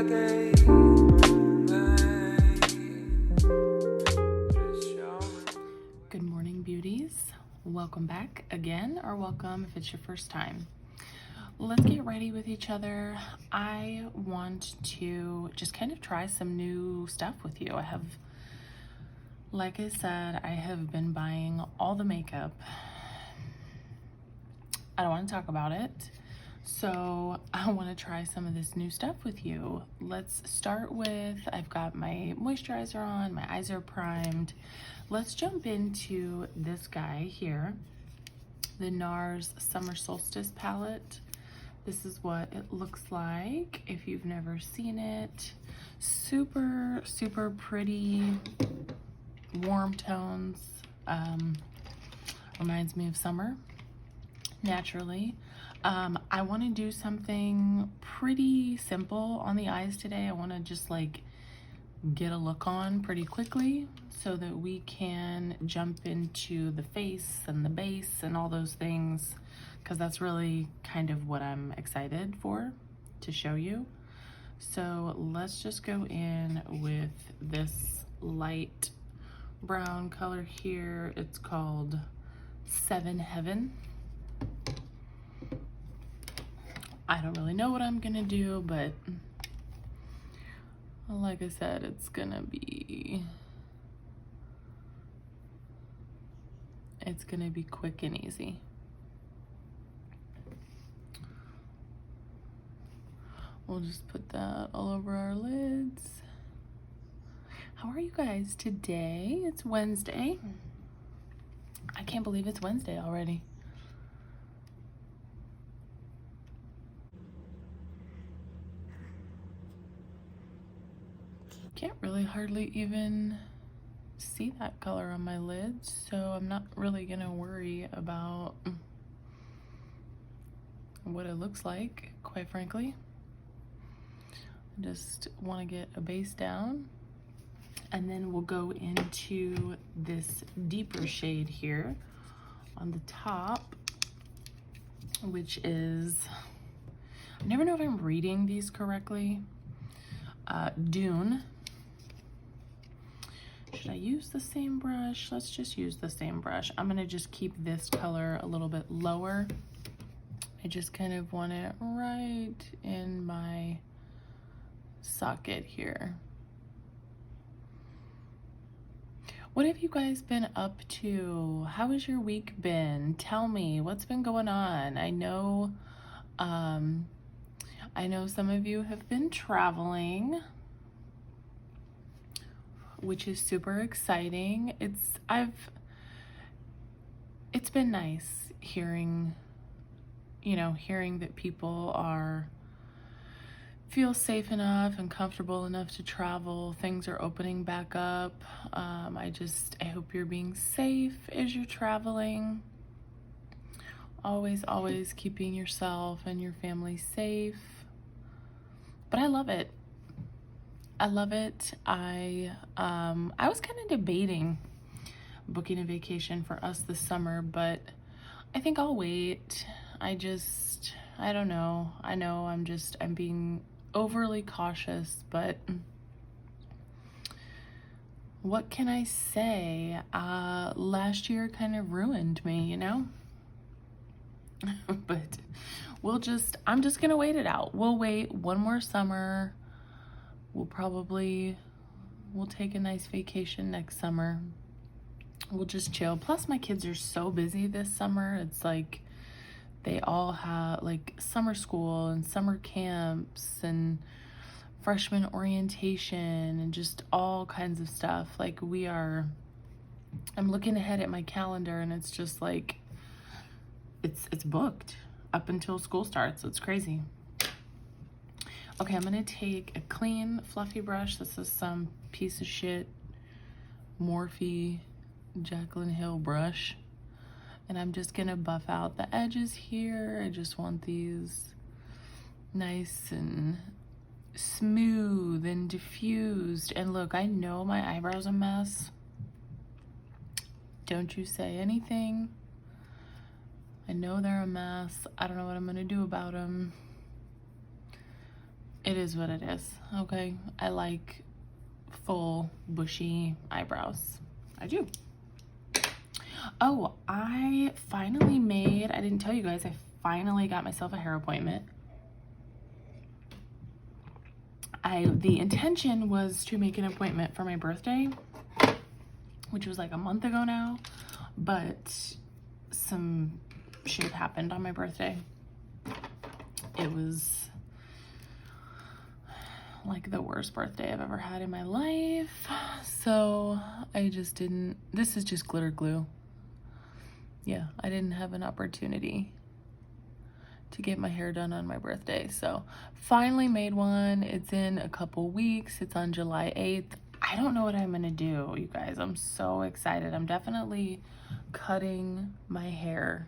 like a roommate. Good morning, beauties. Welcome back again, or welcome if it's your first time. Let's get ready with each other. I want to just kind of try some new stuff with you. Like I said, I have been buying all the makeup. I don't want to talk about it. So I want to try some of this new stuff with you. Let's start with, I've got my moisturizer on, my eyes are primed. Let's jump into this guy here, the Nars Summer Solstice palette. This is what it looks like if you've never seen it. Super, super pretty, warm tones. Reminds me of summer, naturally. I want to do something pretty simple on the eyes today. I want to just like get a look on pretty quickly so that we can jump into the face and the base and all those things, because that's really kind of what I'm excited for to show you. So let's just go in with this light brown color here. It's called Seven Heaven. I don't really know what I'm gonna do, but like I said, it's gonna be quick and easy. We'll just put that all over our lids. How are you guys today? It's Wednesday. I can't believe it's Wednesday already. Can't really hardly even see that color on my lids, so I'm not really gonna worry about what it looks like, quite frankly. I just want to get a base down, and then we'll go into this deeper shade here on the top, which is, I never know if I'm reading these correctly. Dune. Should I use the same brush? Let's just use the same brush. I'm gonna just keep this color a little bit lower. I just kind of want it right in my socket here. What have you guys been up to? How has your week been? Tell me, what's been going on? I know some of you have been traveling, which is super exciting. It's been nice hearing that people feel safe enough and comfortable enough to travel. Things are opening back up. I hope you're being safe as you're traveling. Always keeping yourself and your family safe. But I love it. I was kind of debating booking a vacation for us this summer, but I think I'll wait. I don't know. I know I'm being overly cautious, but what can I say? Last year kind of ruined me, you know? But I'm just gonna wait it out. We'll wait one more summer. We'll take a nice vacation next summer. We'll just chill. Plus my kids are so busy this summer. It's like they all have like summer school and summer camps and freshman orientation and just all kinds of stuff. Like I'm looking ahead at my calendar and it's just like, it's booked up until school starts. It's crazy. Okay, I'm gonna take a clean, fluffy brush. This is some piece of shit Morphe Jaclyn Hill brush. And I'm just gonna buff out the edges here. I just want these nice and smooth and diffused. And look, I know my eyebrows are a mess. Don't you say anything. I know they're a mess. I don't know what I'm gonna do about them. It is what it is, okay? I like full bushy eyebrows. I do. Oh, I finally I didn't tell you guys, I finally got myself a hair appointment. The intention was to make an appointment for my birthday, which was like a month ago now, but some shit happened on my birthday. It was like the worst birthday I've ever had in my life. So I just didn't, this is just glitter glue. Yeah, I didn't have an opportunity to get my hair done on my birthday. So finally made one. It's in a couple weeks. It's on July 8th. I don't know what I'm gonna do, you guys. I'm so excited. I'm definitely cutting my hair.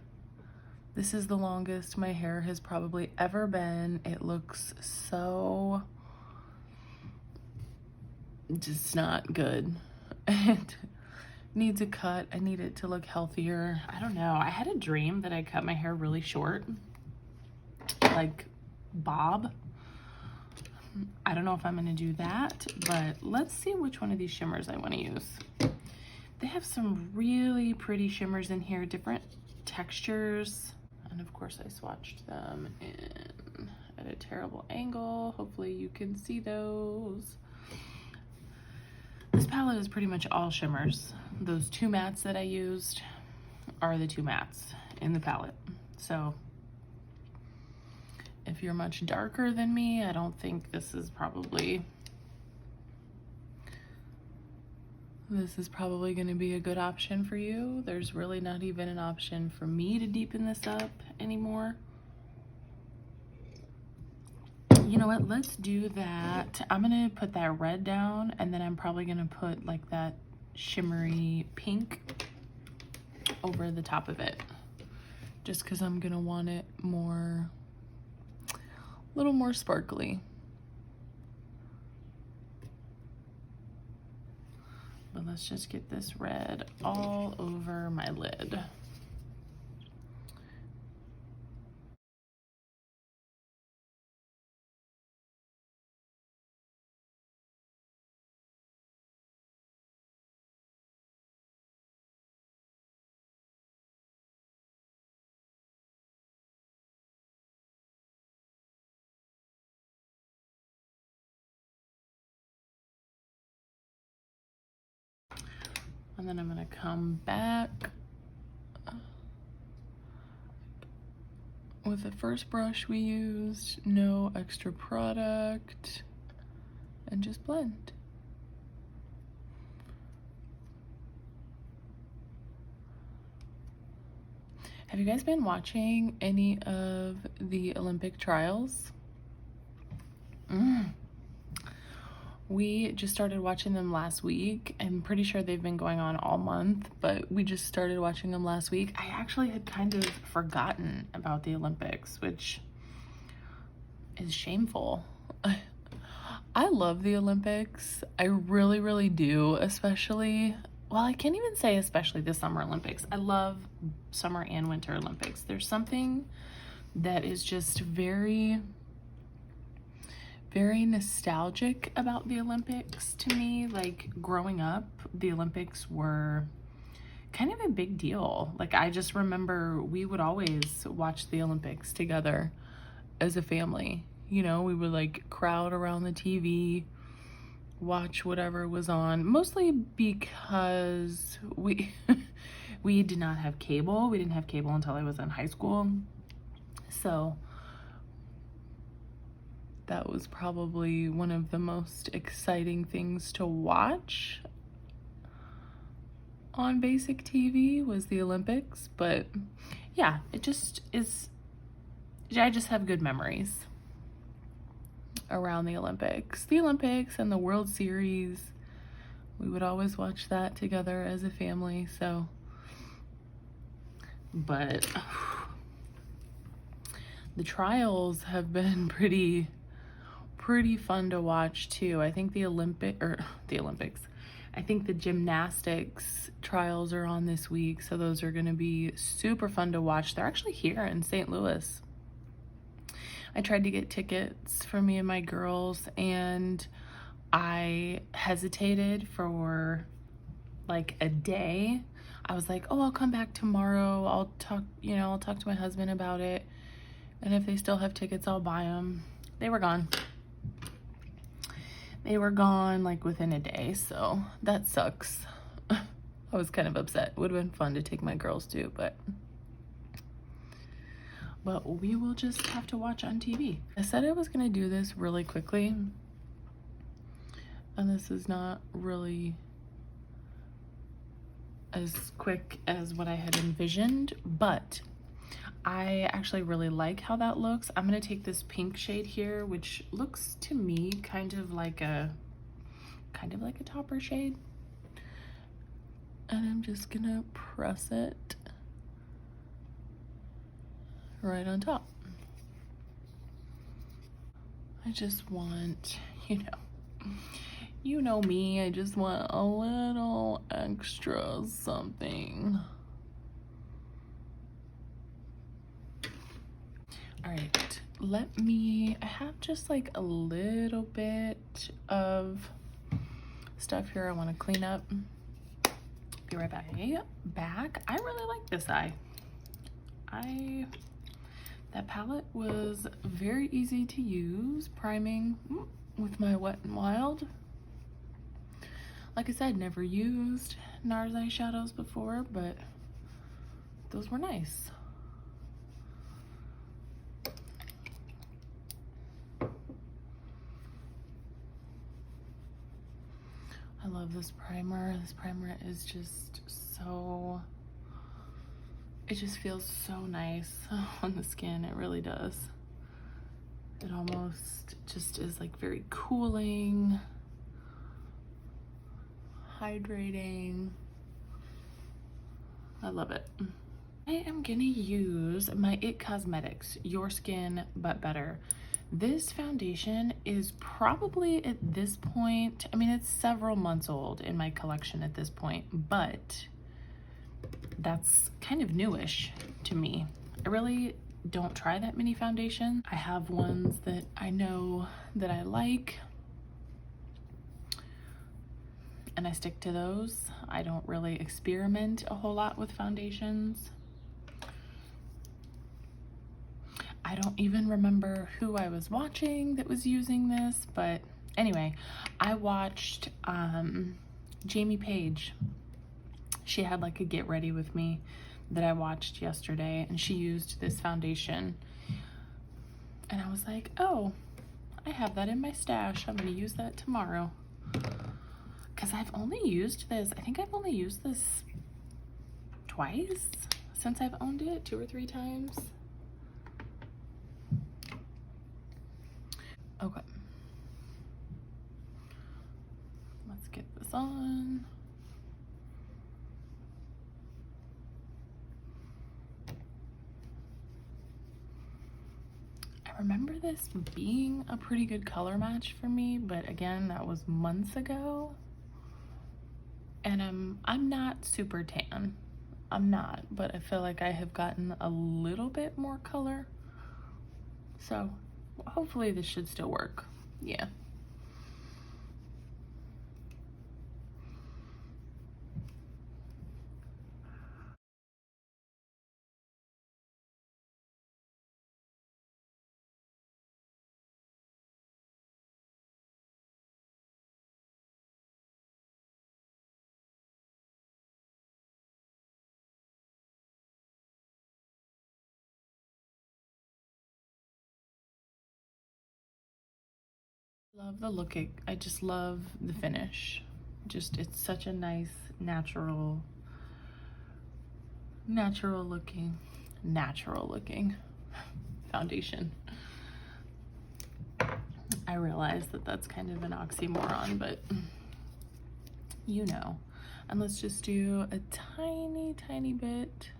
This is the longest my hair has probably ever been. It looks so just not good. It needs a cut. I need it to look healthier. I don't know. I had a dream that I cut my hair really short, like bob. I don't know if I'm gonna do that, but let's see which one of these shimmers I want to use. They have some really pretty shimmers in here, different textures, and of course I swatched them in at a terrible angle. Hopefully you can see those. This palette is pretty much all shimmers. Those two mattes that I used are the two mattes in the palette. So if you're much darker than me, I don't think this is probably going to be a good option for you. There's really not even an option for me to deepen this up anymore. You know what, let's do that. I'm gonna put that red down, and then I'm probably gonna put like that shimmery pink over the top of it, just because I'm gonna want it more, a little more sparkly. But let's just get this red all over my lid. And then I'm gonna come back with the first brush we used, no extra product, and just blend. Have you guys been watching any of the Olympic trials? We just started watching them last week. I'm pretty sure they've been going on all month, but we just started watching them last week. I actually had kind of forgotten about the Olympics, which is shameful. I love the Olympics. I really, really do, especially, well, I can't even say especially the Summer Olympics. I love Summer and Winter Olympics. There's something that is just very, very nostalgic about the Olympics to me. Like growing up, the Olympics were kind of a big deal. Like I just remember we would always watch the Olympics together as a family. You know, we would like crowd around the TV, watch whatever was on, mostly because we we did not have cable. We didn't have cable until I was in high school. So that was probably one of the most exciting things to watch on basic TV was the Olympics. But yeah, it just is, I just have good memories around the Olympics. The Olympics and the World Series, we would always watch that together as a family. So, but the trials have been pretty fun to watch too. I think the Olympics, I think the gymnastics trials are on this week, so those are going to be super fun to watch. They're actually here in St. Louis. I tried to get tickets for me and my girls, and I hesitated for like a day. I was like, oh, I'll come back tomorrow. I'll talk, I'll talk to my husband about it. And if they still have tickets, I'll buy them. They were gone. They were gone like within a day, so that sucks. I was kind of upset. It would have been fun to take my girls too, but we will just have to watch on TV. I said I was gonna do this really quickly, and this is not really as quick as what I had envisioned, but I actually really like how that looks. I'm gonna take this pink shade here, which looks to me kind of like a topper shade, and I'm just gonna press it right on top. I just want, you know me, I just want a little extra something. All right, I have just like a little bit of stuff here I want to clean up. Be right back. I really like this eye. That palette was very easy to use, priming with my Wet n Wild. Like I said, never used Nars eyeshadows before, but those were nice. I love this primer. This primer is just so, it just feels so nice on the skin. It really does. It almost just is like very cooling, hydrating. I love it. I am gonna use my It Cosmetics Your Skin But Better. This foundation is probably at this point, I mean, it's several months old in my collection at this point, but that's kind of newish to me. I really don't try that many foundations. I have ones that I know that I like, and I stick to those. I don't really experiment a whole lot with foundations. I don't even remember who I was watching that was using this, but anyway, I watched Jamie Page. She had like a get ready with me that I watched yesterday, and she used this foundation. And I was like, oh, I have that in my stash. I'm gonna use that tomorrow. Because I've only used this, I think I've only used this twice since I've owned it, 2 or 3 times. Okay. Let's get this on. I remember this being a pretty good color match for me, but again, that was months ago. And I'm not super tan. I'm not, but I feel like I have gotten a little bit more color. So hopefully this should still work. Yeah. Love the look. I just love the finish. Just, it's such a nice, natural looking foundation. I realize that that's kind of an oxymoron, but you know. And let's just do a tiny bit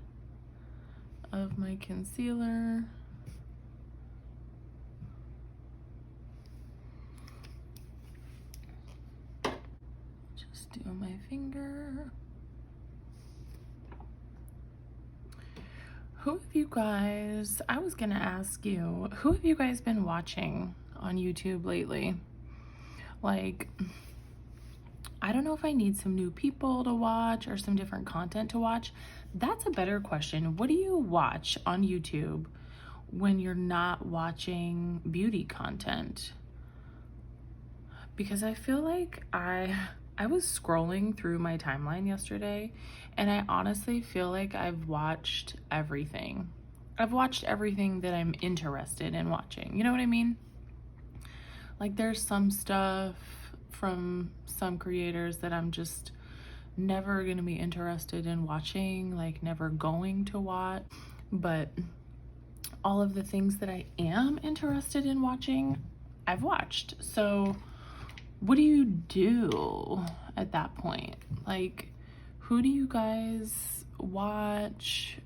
of my concealer. Just do my finger. Who have you guys, I was gonna ask you, who have you guys been watching on YouTube lately? Like, I don't know if I need some new people to watch or some different content to watch. That's a better question. What do you watch on YouTube when you're not watching beauty content? Because I feel like I was scrolling through my timeline yesterday, and I honestly feel like I've watched everything. I've watched everything that I'm interested in watching. You know what I mean? Like, there's some stuff from some creators that I'm just never going to be interested in watching, like never going to watch. But all of the things that I am interested in watching, I've watched. So what do you do at that point? Like, who do you guys watch?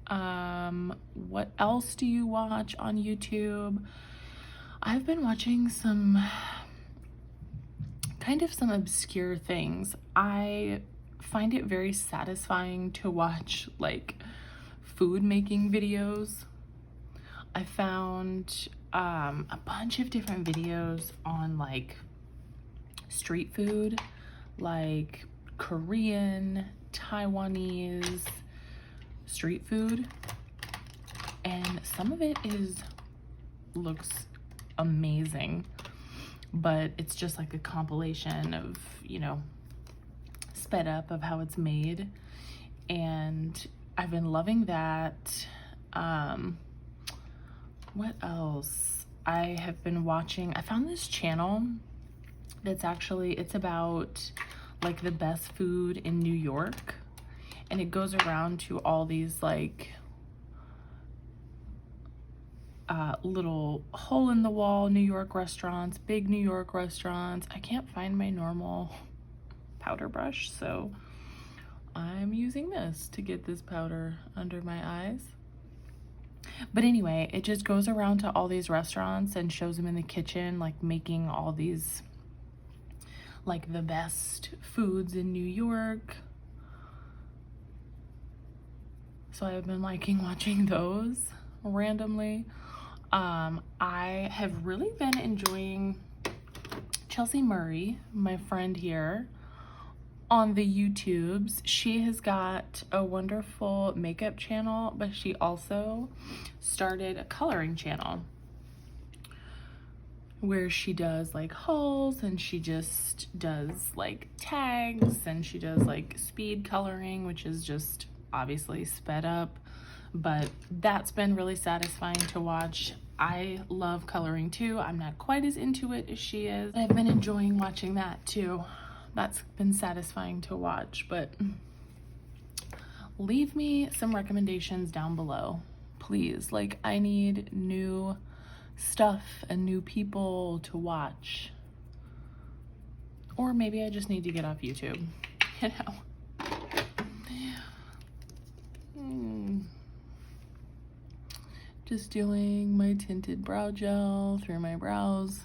What else do you watch on YouTube? I've been watching some obscure things. I find it very satisfying to watch like food making videos. I found a bunch of different videos on like street food, like Korean, Taiwanese street food, and some of it looks amazing, but it's just like a compilation of, you know, sped up of how it's made, and I've been loving that. What else? I have been watching, I found this channel that's actually, it's about like the best food in New York, and it goes around to all these like little hole in the wall New York restaurants, big New York restaurants. I can't find my normal powder brush, so I'm using this to get this powder under my eyes. But anyway, it just goes around to all these restaurants and shows them in the kitchen, like making all these like the best foods in New York. So I've been liking watching those randomly. I have really been enjoying Chelsea Murray, my friend here on the YouTubes. She has got a wonderful makeup channel, but she also started a coloring channel where she does like hauls, and she just does like tags, and she does like speed coloring, which is just obviously sped up, but that's been really satisfying to watch. I love coloring too. I'm not quite as into it as she is. I've been enjoying watching that too. That's been satisfying to watch, but leave me some recommendations down below, please. Like, I need new stuff and new people to watch. Or maybe I just need to get off YouTube, you know? Just doing my tinted brow gel through my brows.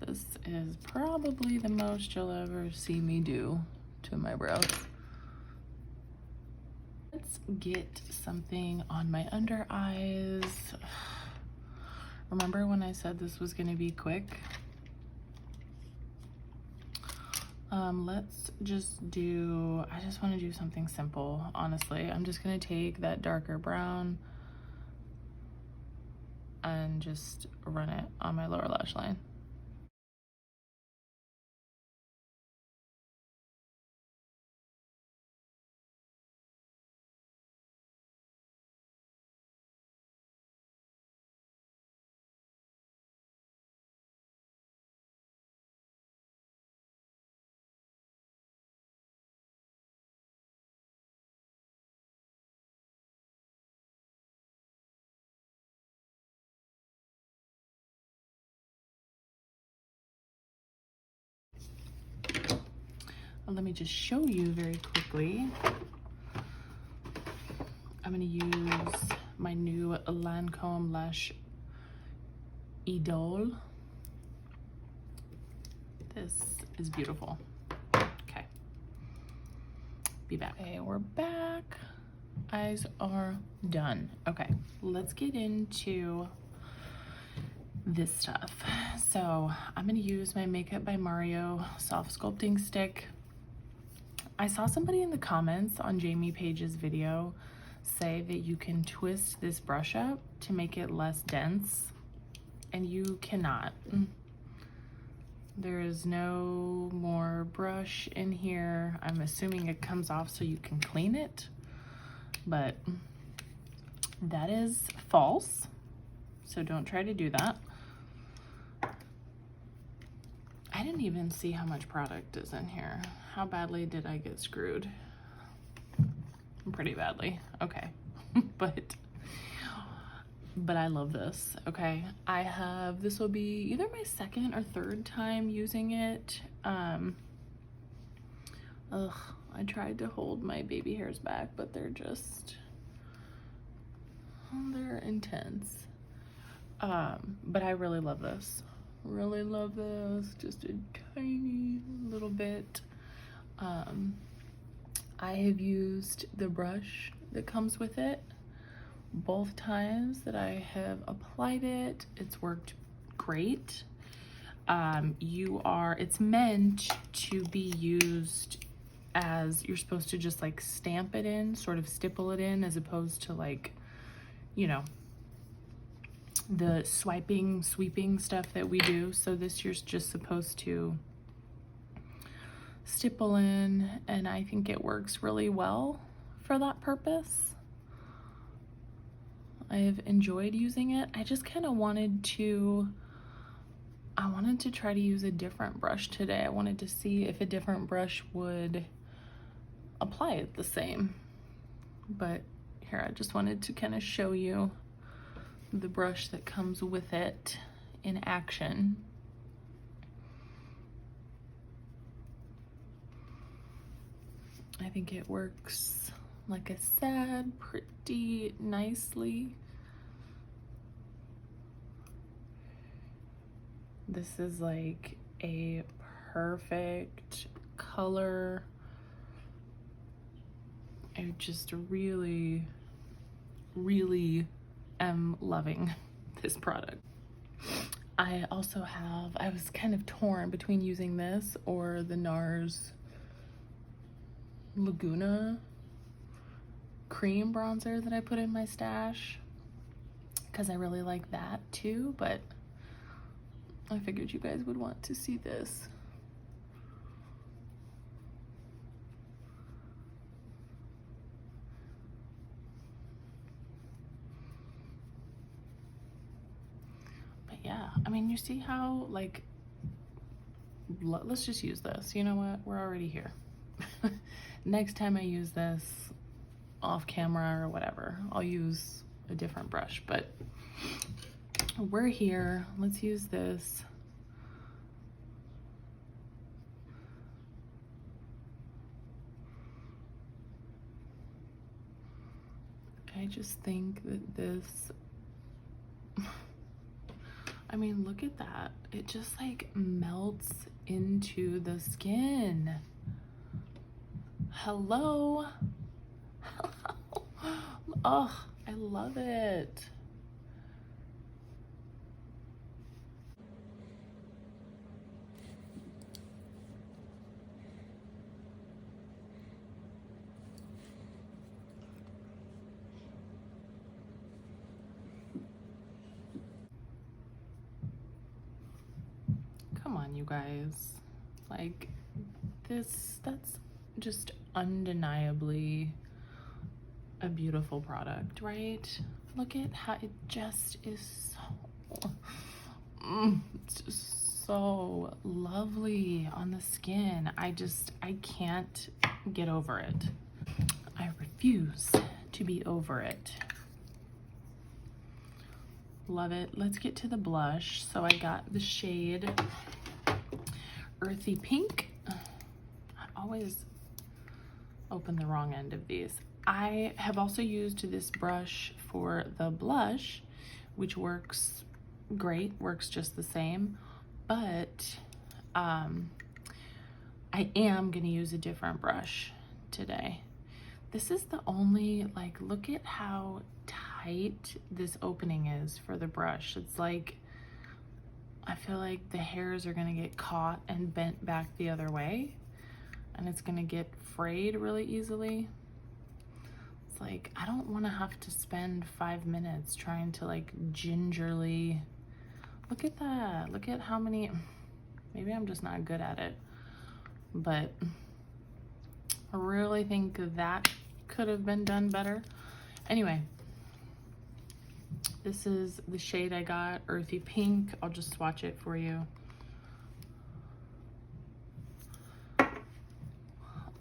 This is probably the most you'll ever see me do to my brows. Let's get something on my under eyes. Remember when I said this was gonna be quick? Let's just do, I just want to do something simple, honestly. I'm just gonna take that darker brown and just run it on my lower lash line. Let me just show you very quickly. I'm gonna use my new Lancome Lash Idole. This is beautiful. be back. Okay, we're back. Eyes are done. Okay, let's get into this stuff. So I'm gonna use my Makeup by Mario soft sculpting stick. I saw somebody in the comments on Jamie Page's video say that you can twist this brush up to make it less dense, and you cannot. There is no more brush in here. I'm assuming it comes off so you can clean it, but that is false, so don't try to do that. I didn't even see how much product is in here. How badly did I get screwed? Pretty badly, okay. but I love this, okay? This will be either my second or third time using it. I tried to hold my baby hairs back, but they're intense. But I really love this. Really love this, just a tiny little bit. I have used the brush that comes with it both times that I have applied it. It's worked great. It's meant to be used as, you're supposed to just like stamp it in, sort of stipple it in, as opposed to like, you know, the sweeping stuff that we do. So this you're just supposed to stipple in, and I think it works really well for that purpose. I have enjoyed using it. I just kind of wanted to try to use a different brush today. I wanted to see if a different brush would apply it the same. But here, I just wanted to kind of show you the brush that comes with it in action. I think it works, like I said, pretty nicely. This is like a perfect color. I just really am loving this product. I was kind of torn between using this or the Nars Laguna cream bronzer that I put in my stash, because I really like that too, but I figured you guys would want to see this. But yeah, I mean, you see how, like, let's just use this. You know what? We're already here. Next time I use this off camera or whatever, I'll use a different brush, but we're here. Let's use this. I just think that this, I mean, look at that. It just like melts into the skin. Hello. Hello. Oh, I love it. Come on, you guys. Like, that's just undeniably a beautiful product, right? Look at how it just is so, it's just so lovely on the skin. I can't get over it. I refuse to be over it. Love it. Let's get to the blush. So I got the shade Earthy Pink. I always open the wrong end of these. I have also used this brush for the blush, which works great, works just the same, but I am gonna use a different brush today. This is the only, like, look at how tight this opening is for the brush. It's like, I feel like the hairs are gonna get caught and bent back the other way, and it's gonna get frayed really easily. It's like, I don't wanna have to spend 5 minutes trying to like gingerly, look at that. Look at how many, maybe I'm just not good at it, but I really think that could have been done better. Anyway, this is the shade I got, Earthy Pink. I'll just swatch it for you.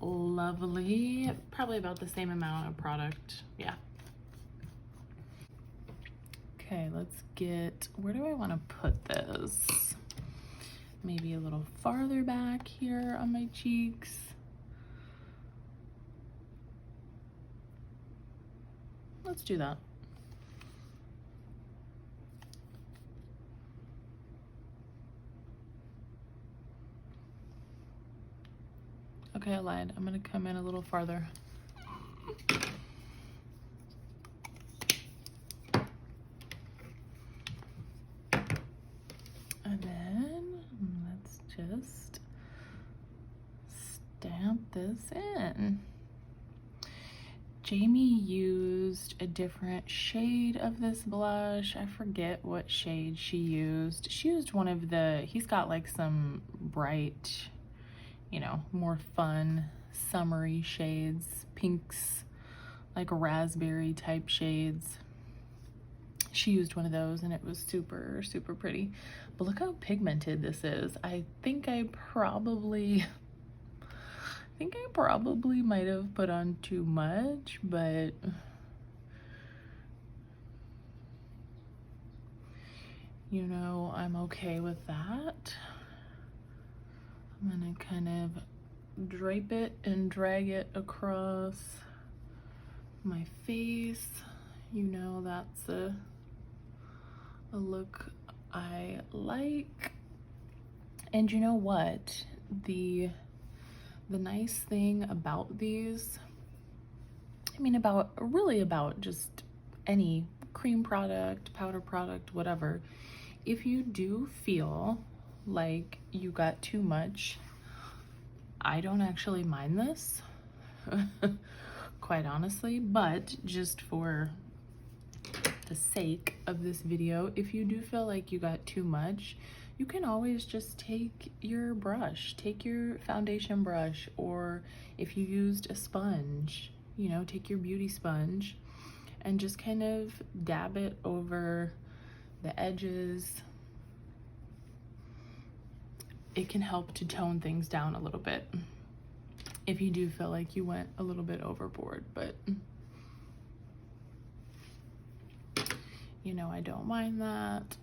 Lovely. Probably about the same amount of product. Yeah. Okay, let's get, where do I want to put this? Maybe a little farther back here on my cheeks. Let's do that. Okay, I lied. I'm gonna come in a little farther. And then let's just stamp this in. Jamie used a different shade of this blush. I forget what shade she used. She used one of the, he's got like some bright, you know, more fun, summery shades, pinks, like raspberry type shades. She used one of those and it was super, super pretty. But look how pigmented this is. I think I probably might have put on too much, but you know, I'm okay with that. I'm gonna kind of drape it and drag it across my face. You know, that's a look I like. And you know what? The nice thing about these, I mean, really about just any cream product, powder product, whatever, if you do feel like you got too much, I don't actually mind this, quite honestly, but just for the sake of this video, if you do feel like you got too much, you can always just take your brush, take your foundation brush, or if you used a sponge, you know, take your beauty sponge and just kind of dab it over the edges. It can help to tone things down a little bit if you do feel like you went a little bit overboard, but you know, I don't mind that.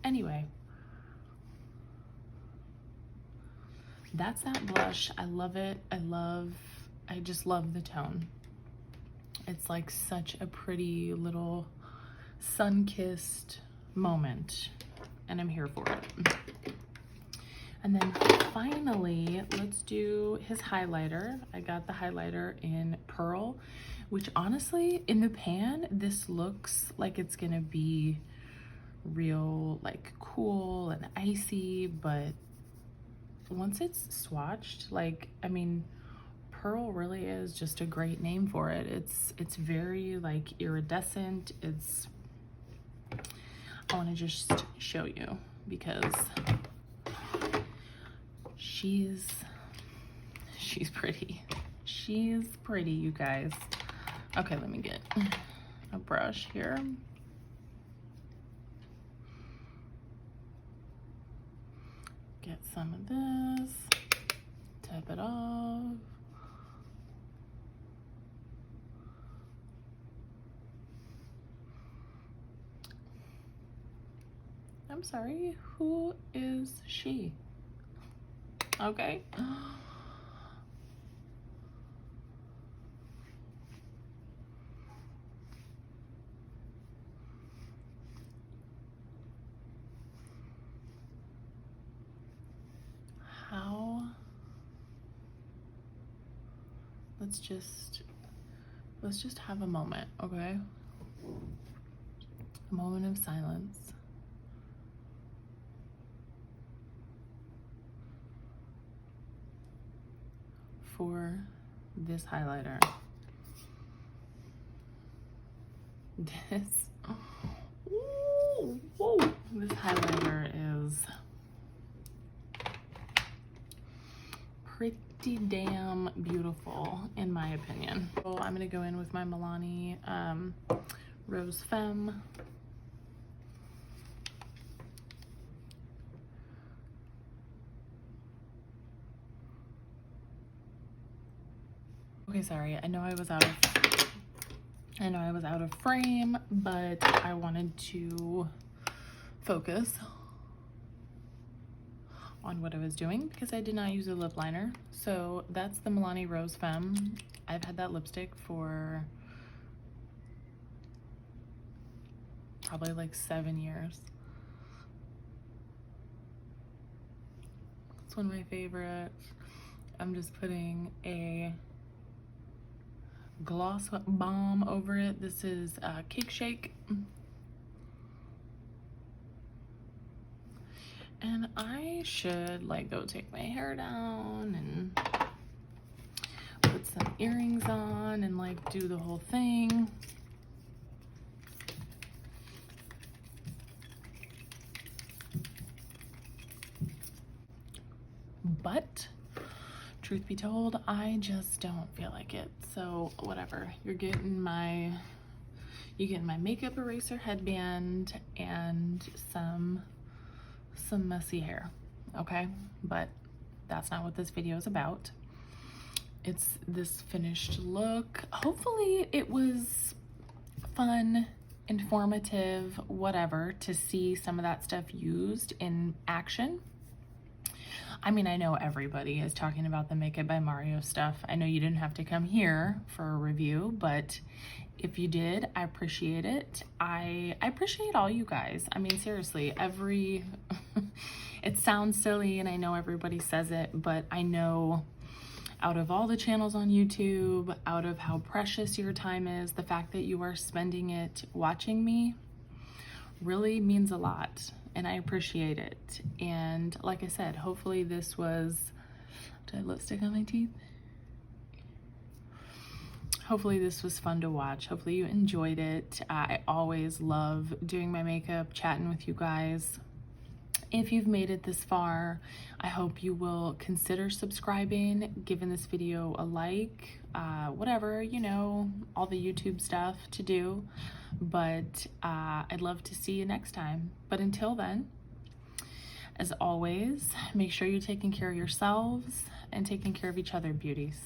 Anyway, that's that blush. I love it. I just love the tone. It's like such a pretty little sun-kissed moment, and I'm here for it. And then finally, let's do his highlighter. I got the highlighter in Pearl, which honestly, in the pan, this looks like it's gonna be real, like cool and icy, but once it's swatched, like, I mean, Pearl really is just a great name for it. It's very like iridescent. I want to just show you because she's pretty. She's pretty, you guys. Okay, let me get a brush here. Get some of this, tap it off. I'm sorry, who is she? Okay. How let's just have a moment, okay? A moment of silence. For this highlighter. This highlighter is pretty damn beautiful in my opinion. So I'm gonna go in with my Milani Rose Femme. Okay, sorry, I know I was out of frame, but I wanted to focus on what I was doing because I did not use a lip liner. So that's the Milani Rose Femme. I've had that lipstick for probably like 7 years. It's one of my favorites. I'm just putting a gloss bomb over it. This is Cake Shake. And I should like go take my hair down and put some earrings on and like do the whole thing. But truth be told, I just don't feel like it. So whatever, you're getting my makeup eraser headband and some messy hair, okay? But that's not what this video is about. It's this finished look. Hopefully it was fun, informative, whatever, to see some of that stuff used in action. I mean, I know everybody is talking about the Make It by Mario stuff. I know you didn't have to come here for a review, but if you did, I appreciate it. I appreciate all you guys. I mean, seriously, it sounds silly and I know everybody says it, but I know out of all the channels on YouTube, out of how precious your time is, the fact that you are spending it watching me really means a lot. And I appreciate it. And like I said, hopefully this was, did I have lipstick on my teeth? Hopefully this was fun to watch. Hopefully you enjoyed it. I always love doing my makeup, chatting with you guys. If you've made it this far, I hope you will consider subscribing, giving this video a like, whatever, you know, all the YouTube stuff to do. But I'd love to see you next time. But until then, as always, make sure you're taking care of yourselves and taking care of each other, beauties.